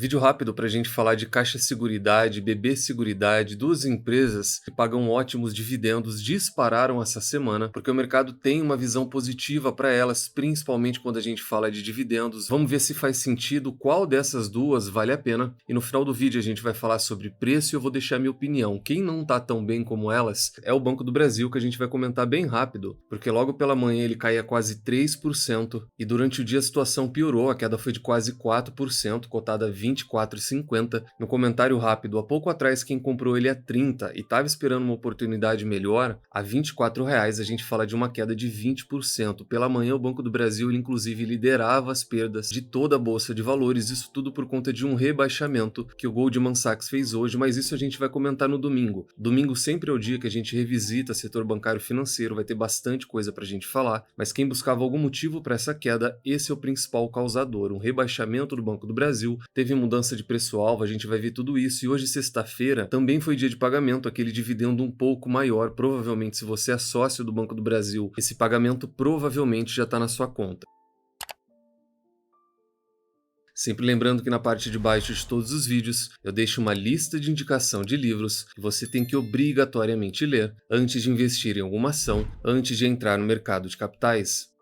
Vídeo rápido para a gente falar de Caixa Seguridade, BB Seguridade, duas empresas que pagam ótimos dividendos, dispararam essa semana, porque o mercado tem uma visão positiva para elas, principalmente quando a gente fala de dividendos. Vamos ver se faz sentido, qual dessas duas vale a pena. E no final do vídeo a gente vai falar sobre preço e eu vou deixar minha opinião. Quem não está tão bem como elas é o Banco do Brasil, que a gente vai comentar bem rápido, porque logo pela manhã ele caía quase 3% e durante o dia a situação piorou, a queda foi de quase 4%, cotada a 24,50. No comentário rápido, há pouco atrás quem comprou ele a 30 e estava esperando uma oportunidade melhor, a R$ 24,00 a gente fala de uma queda de 20%. Pela manhã o Banco do Brasil ele, inclusive liderava as perdas de toda a Bolsa de Valores, isso tudo por conta de um rebaixamento que o Goldman Sachs fez hoje, mas isso a gente vai comentar no domingo. Domingo sempre é o dia que a gente revisita setor bancário financeiro, vai ter bastante coisa para a gente falar, mas quem buscava algum motivo para essa queda, esse é o principal causador, um rebaixamento do Banco do Brasil, teve mudança de preço-alvo, a gente vai ver tudo isso. E hoje, sexta-feira, também foi dia de pagamento, aquele dividendo um pouco maior. Provavelmente, se você é sócio do Banco do Brasil, esse pagamento provavelmente já está na sua conta. Sempre lembrando que na parte de baixo de todos os vídeos eu deixo uma lista de indicação de livros que você tem que obrigatoriamente ler antes de investir em alguma ação, antes de entrar no mercado de capitais.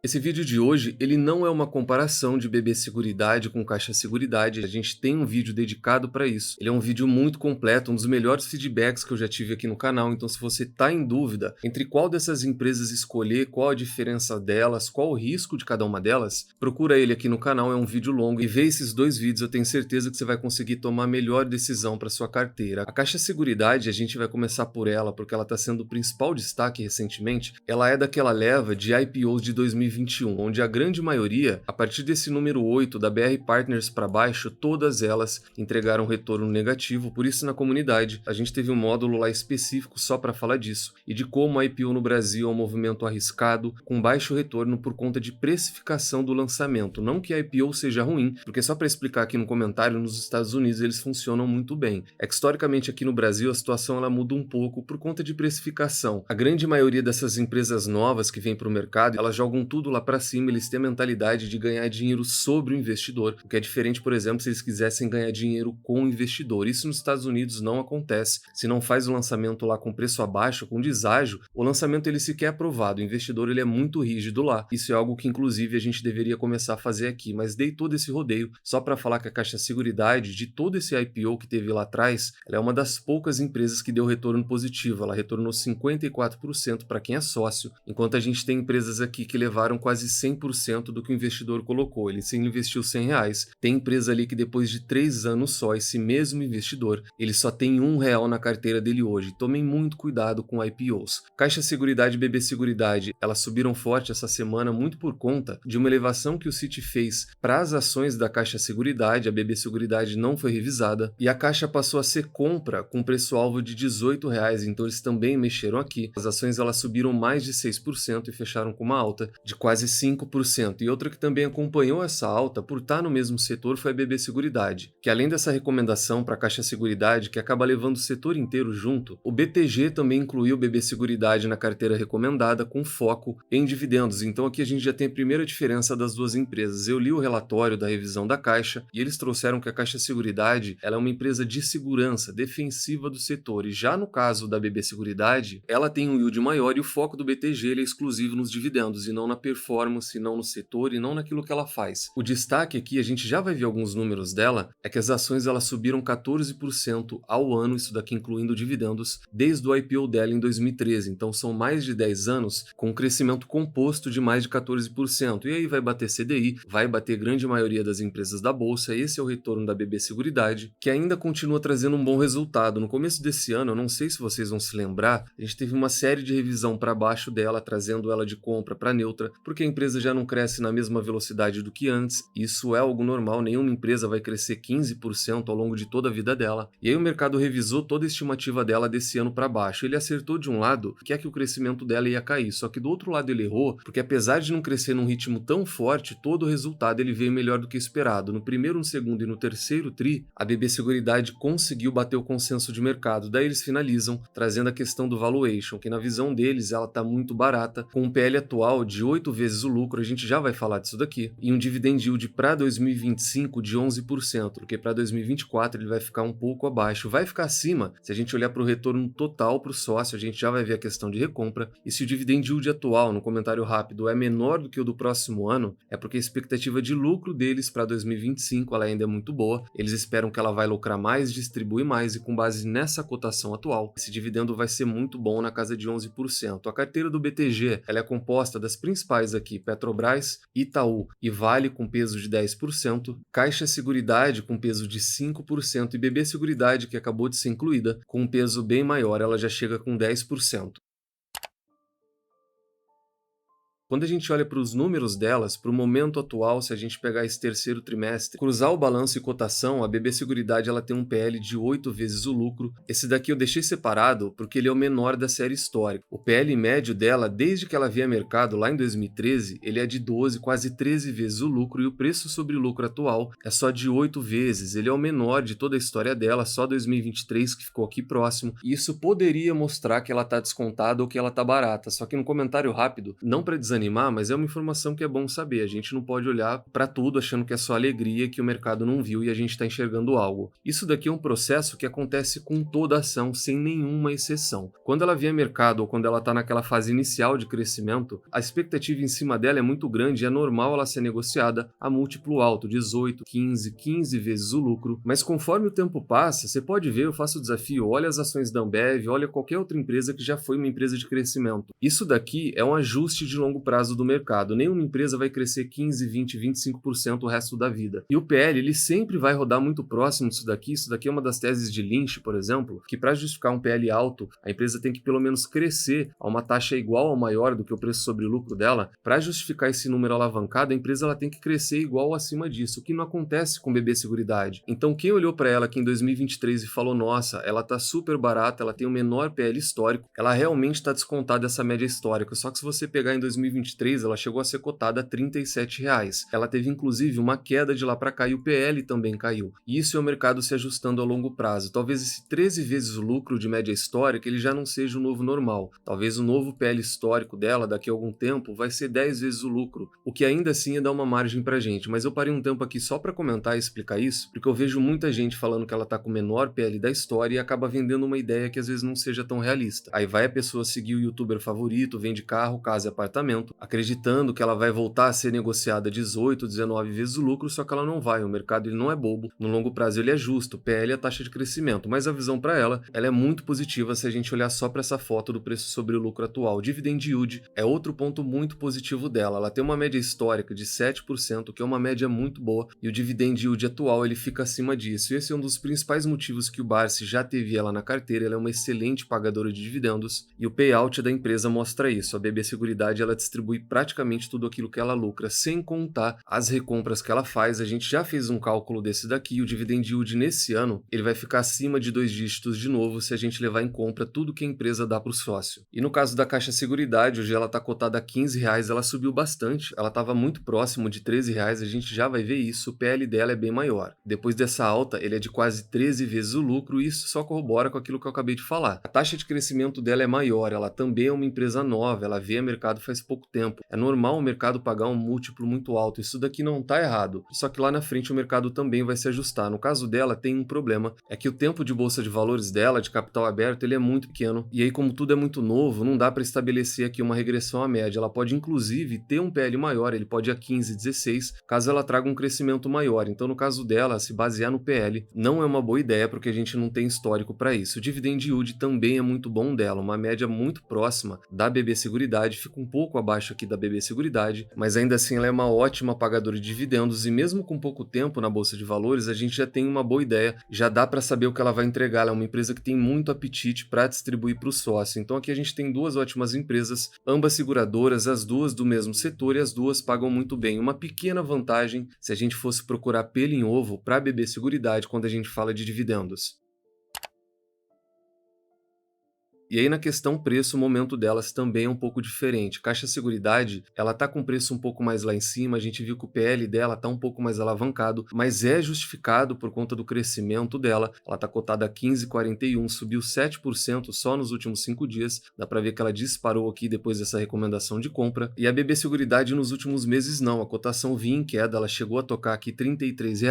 Esse vídeo de hoje, ele não é uma comparação de BB Seguridade com Caixa Seguridade, a gente tem um vídeo dedicado para isso. Ele é um vídeo muito completo, um dos melhores feedbacks que eu já tive aqui no canal, então se você está em dúvida entre qual dessas empresas escolher, qual a diferença delas, qual o risco de cada uma delas, procura ele aqui no canal, é um vídeo longo, e vê esses dois vídeos, eu tenho certeza que você vai conseguir tomar a melhor decisão para sua carteira. A Caixa Seguridade, a gente vai começar por ela, porque ela está sendo o principal destaque recentemente, ela é daquela leva de IPOs de 2021, onde a grande maioria, a partir desse número 8 da BR Partners para baixo, todas elas entregaram retorno negativo. Por isso, na comunidade, a gente teve um módulo lá específico só para falar disso e de como a IPO no Brasil é um movimento arriscado, com baixo retorno por conta de precificação do lançamento. Não que a IPO seja ruim, porque só para explicar aqui no comentário, nos Estados Unidos eles funcionam muito bem. É que historicamente aqui no Brasil a situação ela muda um pouco por conta de precificação. A grande maioria dessas empresas novas que vêm para o mercado, elas jogam tudo lá para cima, eles têm a mentalidade de ganhar dinheiro sobre o investidor, o que é diferente, por exemplo, se eles quisessem ganhar dinheiro com o investidor. Isso nos Estados Unidos não acontece. Se não faz o lançamento lá com preço abaixo, com deságio, o lançamento ele sequer é aprovado. O investidor ele é muito rígido lá. Isso é algo que inclusive a gente deveria começar a fazer aqui, mas dei todo esse rodeio só para falar que a Caixa Seguridade, de todo esse IPO que teve lá atrás, ela é uma das poucas empresas que deu retorno positivo. Ela retornou 54% para quem é sócio, enquanto a gente tem empresas aqui que levaram quase 100% do que o investidor colocou. Ele se investiu R$100. Tem empresa ali que depois de 3 anos só, esse mesmo investidor, ele só tem R$1 na carteira dele hoje. Tomem muito cuidado com IPOs. Caixa Seguridade e BB Seguridade, elas subiram forte essa semana muito por conta de uma elevação que o Citi fez para as ações da Caixa Seguridade. A BB Seguridade não foi revisada e a Caixa passou a ser compra com preço-alvo de R$18, então eles também mexeram aqui. As ações elas subiram mais de 6% e fecharam com uma alta de quase 5%. E outra que também acompanhou essa alta por estar no mesmo setor foi a BB Seguridade, que além dessa recomendação para a Caixa Seguridade, que acaba levando o setor inteiro junto, o BTG também incluiu o BB Seguridade na carteira recomendada com foco em dividendos. Então aqui a gente já tem a primeira diferença das duas empresas. Eu li o relatório da revisão da Caixa e eles trouxeram que a Caixa Seguridade ela é uma empresa de segurança defensiva do setor, e já no caso da BB Seguridade, ela tem um yield maior e o foco do BTG ele é exclusivo nos dividendos e não na performance, não no setor e não naquilo que ela faz. O destaque aqui, a gente já vai ver alguns números dela, é que as ações elas subiram 14% ao ano, isso daqui incluindo dividendos, desde o IPO dela em 2013. Então são mais de 10 anos com um crescimento composto de mais de 14%. E aí vai bater CDI, vai bater grande maioria das empresas da Bolsa. Esse é o retorno da BB Seguridade, que ainda continua trazendo um bom resultado. No começo desse ano, eu não sei se vocês vão se lembrar, a gente teve uma série de revisão para baixo dela, trazendo ela de compra para neutra, porque a empresa já não cresce na mesma velocidade do que antes. Isso é algo normal, nenhuma empresa vai crescer 15% ao longo de toda a vida dela. E aí o mercado revisou toda a estimativa dela desse ano para baixo. Ele acertou de um lado, que é que o crescimento dela ia cair, só que do outro lado ele errou, porque apesar de não crescer num ritmo tão forte, todo o resultado ele veio melhor do que esperado. No primeiro, no segundo e no terceiro tri, a BB Seguridade conseguiu bater o consenso de mercado. Daí eles finalizam trazendo a questão do valuation, que na visão deles ela está muito barata, com um PL atual de 8 8 vezes o lucro, a gente já vai falar disso daqui, e um dividend yield para 2025 de 11%, porque para 2024 ele vai ficar um pouco abaixo, vai ficar acima se a gente olhar para o retorno total para o sócio, a gente já vai ver a questão de recompra, e se o dividend yield atual, no comentário rápido, é menor do que o do próximo ano, é porque a expectativa de lucro deles para 2025 ela ainda é muito boa, eles esperam que ela vai lucrar mais, distribuir mais, e com base nessa cotação atual, esse dividendo vai ser muito bom na casa de 11%. A carteira do BTG ela é composta das principais aqui, Petrobras, Itaú e Vale com peso de 10%, Caixa Seguridade com peso de 5% e BB Seguridade, que acabou de ser incluída, com um peso bem maior, ela já chega com 10%. Quando a gente olha para os números delas, para o momento atual, se a gente pegar esse terceiro trimestre, cruzar o balanço e cotação, a BB Seguridade ela tem um PL de 8 vezes o lucro. Esse daqui eu deixei separado porque ele é o menor da série histórica. O PL médio dela, desde que ela veio a mercado lá em 2013, ele é de 12, quase 13 vezes o lucro, e o preço sobre lucro atual é só de 8 vezes. Ele é o menor de toda a história dela, só 2023 que ficou aqui próximo. E isso poderia mostrar que ela está descontada ou que ela está barata. Só que no comentário rápido, não para desanimar, mas é uma informação que é bom saber. A gente não pode olhar para tudo achando que é só alegria, que o mercado não viu e a gente está enxergando algo. Isso daqui é um processo que acontece com toda ação, sem nenhuma exceção. Quando ela vem a mercado ou quando ela está naquela fase inicial de crescimento, a expectativa em cima dela é muito grande e é normal ela ser negociada a múltiplo alto, 18, 15 vezes o lucro. Mas conforme o tempo passa, você pode ver, eu faço o desafio, olha as ações da Ambev, olha qualquer outra empresa que já foi uma empresa de crescimento. Isso daqui é um ajuste de longo prazo do mercado. Nenhuma empresa vai crescer 15, 20, 25% o resto da vida. E o PL, ele sempre vai rodar muito próximo disso daqui. Isso daqui é uma das teses de Lynch, por exemplo, que para justificar um PL alto, a empresa tem que pelo menos crescer a uma taxa igual ou maior do que o preço sobre lucro dela. Para justificar esse número alavancado, a empresa ela tem que crescer igual ou acima disso, o que não acontece com BB Seguridade. Então, quem olhou para ela aqui em 2023 e falou, nossa, ela tá super barata, ela tem o menor PL histórico, ela realmente está descontada dessa média histórica. Só que se você pegar em 2023, ela chegou a ser cotada a R$ 37,00. Ela teve inclusive uma queda de lá para cá e o PL também caiu. E isso é o mercado se ajustando a longo prazo. Talvez esse 13 vezes o lucro de média histórica ele já não seja o novo normal. Talvez o novo PL histórico dela daqui a algum tempo vai ser 10 vezes o lucro, o que ainda assim é dar uma margem pra gente. Mas eu parei um tempo aqui só para comentar e explicar isso, porque eu vejo muita gente falando que ela tá com o menor PL da história e acaba vendendo uma ideia que às vezes não seja tão realista. Aí vai a pessoa seguir o youtuber favorito, vende carro, casa e apartamento, acreditando que ela vai voltar a ser negociada 18, 19 vezes o lucro, só que ela não vai. O mercado ele não é bobo, no longo prazo ele é justo, PL é a taxa de crescimento, mas a visão para ela é muito positiva se a gente olhar só para essa foto do preço sobre o lucro atual. O dividend yield é outro ponto muito positivo dela, ela tem uma média histórica de 7%, que é uma média muito boa, e o dividend yield atual ele fica acima disso, e esse é um dos principais motivos que o Barsi já teve ela na carteira. Ela é uma excelente pagadora de dividendos, e o payout da empresa mostra isso. A BB Seguridade ela distribui praticamente tudo aquilo que ela lucra, sem contar as recompras que ela faz. A gente já fez um cálculo desse daqui, o dividend yield nesse ano ele vai ficar acima de 2 dígitos de novo se a gente levar em conta tudo que a empresa dá para o sócio. E no caso da Caixa Seguridade, hoje ela está cotada a R$ 15,00, ela subiu bastante, ela estava muito próximo de R$ 13,00, a gente já vai ver isso, o PL dela é bem maior. Depois dessa alta, ele é de quase 13 vezes o lucro, e isso só corrobora com aquilo que eu acabei de falar. A taxa de crescimento dela é maior, ela também é uma empresa nova, ela veio a mercado faz pouco tempo. É normal o mercado pagar um múltiplo muito alto, isso daqui não está errado, só que lá na frente o mercado também vai se ajustar. No caso dela tem um problema, é que o tempo de bolsa de valores dela, de capital aberto, ele é muito pequeno, e aí como tudo é muito novo, não dá para estabelecer aqui uma regressão à média. Ela pode inclusive ter um PL maior, ele pode ir a 15, 16, caso ela traga um crescimento maior. Então no caso dela, se basear no PL não é uma boa ideia, porque a gente não tem histórico para isso. O dividend yield também é muito bom dela, uma média muito próxima da BB Seguridade, fica um pouco abaixo aqui da BB Seguridade, mas ainda assim ela é uma ótima pagadora de dividendos, e mesmo com pouco tempo na bolsa de valores, a gente já tem uma boa ideia, já dá para saber o que ela vai entregar. Ela é uma empresa que tem muito apetite para distribuir para o sócio. Então aqui a gente tem duas ótimas empresas, ambas seguradoras, as duas do mesmo setor, e as duas pagam muito bem. Uma pequena vantagem se a gente fosse procurar pelo em ovo para a BB Seguridade quando a gente fala de dividendos. E aí na questão preço, o momento delas também é um pouco diferente. Caixa Seguridade, ela tá com preço um pouco mais lá em cima, a gente viu que o PL dela tá um pouco mais alavancado, mas é justificado por conta do crescimento dela. Ela tá cotada a 15,41, subiu 7% só nos últimos 5 dias. Dá para ver que ela disparou aqui depois dessa recomendação de compra. E a BB Seguridade nos últimos meses não, a cotação vinha em queda, ela chegou a tocar aqui R$ 33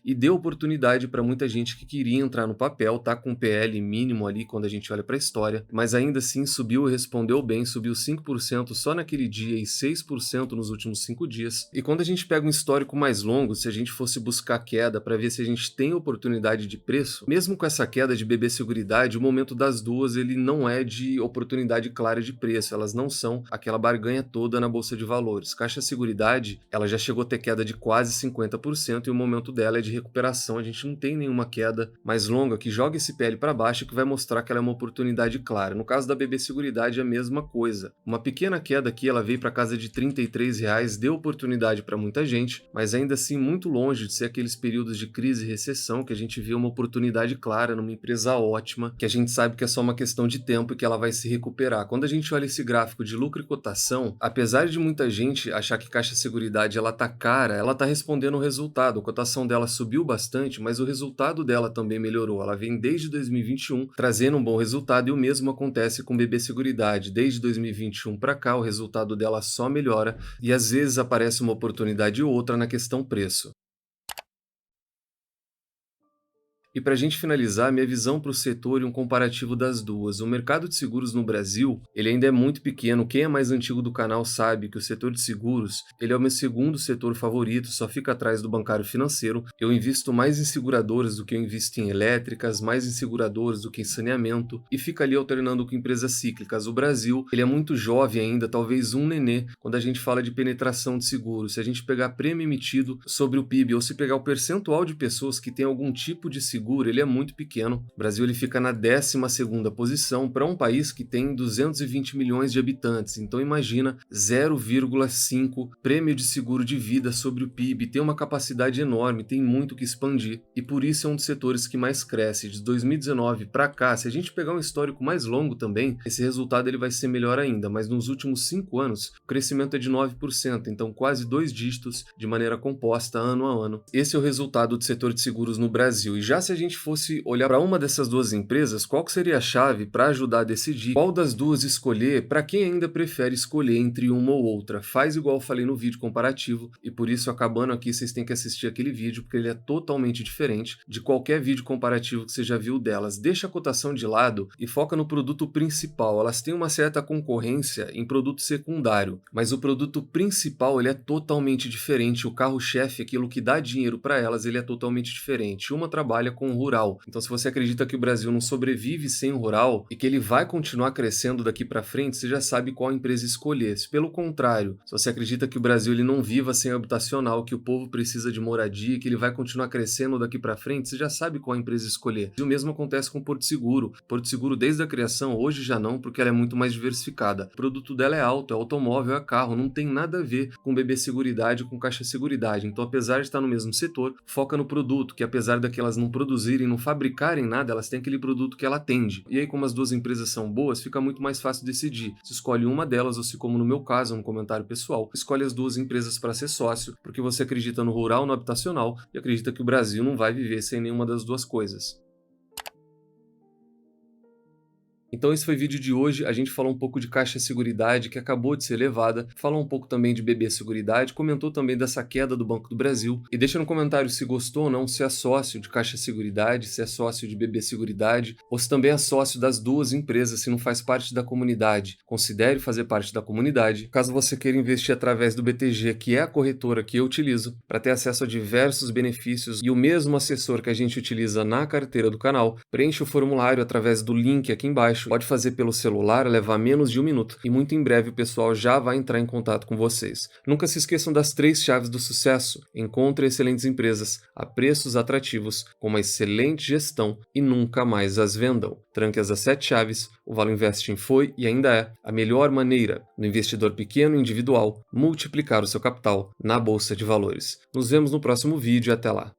e deu oportunidade para muita gente que queria entrar no papel, tá com PL mínimo ali quando a gente olha para a história, mas ainda assim subiu e respondeu bem, subiu 5% só naquele dia e 6% nos últimos 5 dias. E quando a gente pega um histórico mais longo, se a gente fosse buscar queda para ver se a gente tem oportunidade de preço, mesmo com essa queda de BB Seguridade, o momento das duas ele não é de oportunidade clara de preço, elas não são aquela barganha toda na bolsa de valores. Caixa Seguridade, ela já chegou a ter queda de quase 50% e o momento dela é de recuperação, a gente não tem nenhuma queda mais longa que joga esse PL para baixo que vai mostrar que ela é uma oportunidade clara. No caso da BB Seguridade é a mesma coisa. Uma pequena queda aqui, ela veio para casa de R$ 33, deu oportunidade para muita gente, mas ainda assim muito longe de ser aqueles períodos de crise e recessão que a gente vê uma oportunidade clara numa empresa ótima, que a gente sabe que é só uma questão de tempo e que ela vai se recuperar. Quando a gente olha esse gráfico de lucro e cotação, apesar de muita gente achar que Caixa Seguridade ela tá cara, ela tá respondendo o resultado. A cotação dela subiu bastante, mas o resultado dela também melhorou. Ela vem desde 2021 trazendo um bom resultado e o mesmo acontece com BB Seguridade. Desde 2021 para cá, o resultado dela só melhora e às vezes aparece uma oportunidade ou outra na questão preço. E para a gente finalizar, minha visão para o setor e um comparativo das duas. O mercado de seguros no Brasil, ele ainda é muito pequeno. Quem é mais antigo do canal sabe que o setor de seguros, ele é o meu segundo setor favorito, só fica atrás do bancário financeiro. Eu invisto mais em seguradoras do que eu invisto em elétricas, mais em seguradoras do que em saneamento, e fica ali alternando com empresas cíclicas. O Brasil, ele é muito jovem ainda, talvez um nenê, quando a gente fala de penetração de seguros. Se a gente pegar prêmio emitido sobre o PIB, ou se pegar o percentual de pessoas que têm algum tipo de seguro, ele é muito pequeno. O Brasil ele fica na 12ª posição para um país que tem 220 milhões de habitantes. Então imagina 0,5 prêmio de seguro de vida sobre o PIB, tem uma capacidade enorme, tem muito que expandir e por isso é um dos setores que mais cresce. De 2019 para cá, se a gente pegar um histórico mais longo também, esse resultado ele vai ser melhor ainda, mas nos últimos 5 anos o crescimento é de 9%, então quase 2 dígitos de maneira composta ano a ano. Esse é o resultado do setor de seguros no Brasil. E já se a gente fosse olhar para uma dessas duas empresas, qual que seria a chave para ajudar a decidir qual das duas escolher para quem ainda prefere escolher entre uma ou outra? Faz igual eu falei no vídeo comparativo e por isso acabando aqui vocês têm que assistir aquele vídeo porque ele é totalmente diferente de qualquer vídeo comparativo que você já viu delas. Deixa a cotação de lado e foca no produto principal. Elas têm uma certa concorrência em produto secundário, mas o produto principal ele é totalmente diferente. O carro-chefe, aquilo que dá dinheiro para elas, ele é totalmente diferente. Uma trabalha com o rural. Então, se você acredita que o Brasil não sobrevive sem o rural e que ele vai continuar crescendo daqui para frente, você já sabe qual empresa escolher. Se pelo contrário, se você acredita que o Brasil ele não viva sem habitacional, que o povo precisa de moradia, que ele vai continuar crescendo daqui para frente, você já sabe qual empresa escolher. E o mesmo acontece com o Porto Seguro. Porto Seguro desde a criação, hoje já não, porque ela é muito mais diversificada. O produto dela é auto, é automóvel, é carro, não tem nada a ver com BB Seguridade, com Caixa Seguridade. Então, apesar de estar no mesmo setor, foca no produto, que apesar daquelas não produzirem, não fabricarem nada, elas têm aquele produto que ela atende. E aí, como as duas empresas são boas, fica muito mais fácil decidir. Se escolhe uma delas, ou se, como no meu caso, um comentário pessoal, escolhe as duas empresas para ser sócio, porque você acredita no rural, no habitacional, e acredita que o Brasil não vai viver sem nenhuma das duas coisas. Então esse foi o vídeo de hoje, a gente falou um pouco de Caixa Seguridade, que acabou de ser elevada, falou um pouco também de BB Seguridade, comentou também dessa queda do Banco do Brasil, e deixa no comentário se gostou ou não, se é sócio de Caixa Seguridade, se é sócio de BB Seguridade, ou se também é sócio das duas empresas, se não faz parte da comunidade. Considere fazer parte da comunidade, caso você queira investir através do BTG, que é a corretora que eu utilizo, para ter acesso a diversos benefícios e o mesmo assessor que a gente utiliza na carteira do canal, preencha o formulário através do link aqui embaixo. Pode fazer pelo celular, levar menos de 1 minuto e muito em breve o pessoal já vai entrar em contato com vocês. Nunca se esqueçam das 3 chaves do sucesso. Encontre excelentes empresas a preços atrativos, com uma excelente gestão e nunca mais as vendam. Tranque as 7 chaves, o Valo Investing foi e ainda é a melhor maneira do investidor pequeno e individual multiplicar o seu capital na Bolsa de Valores. Nos vemos no próximo vídeo e até lá.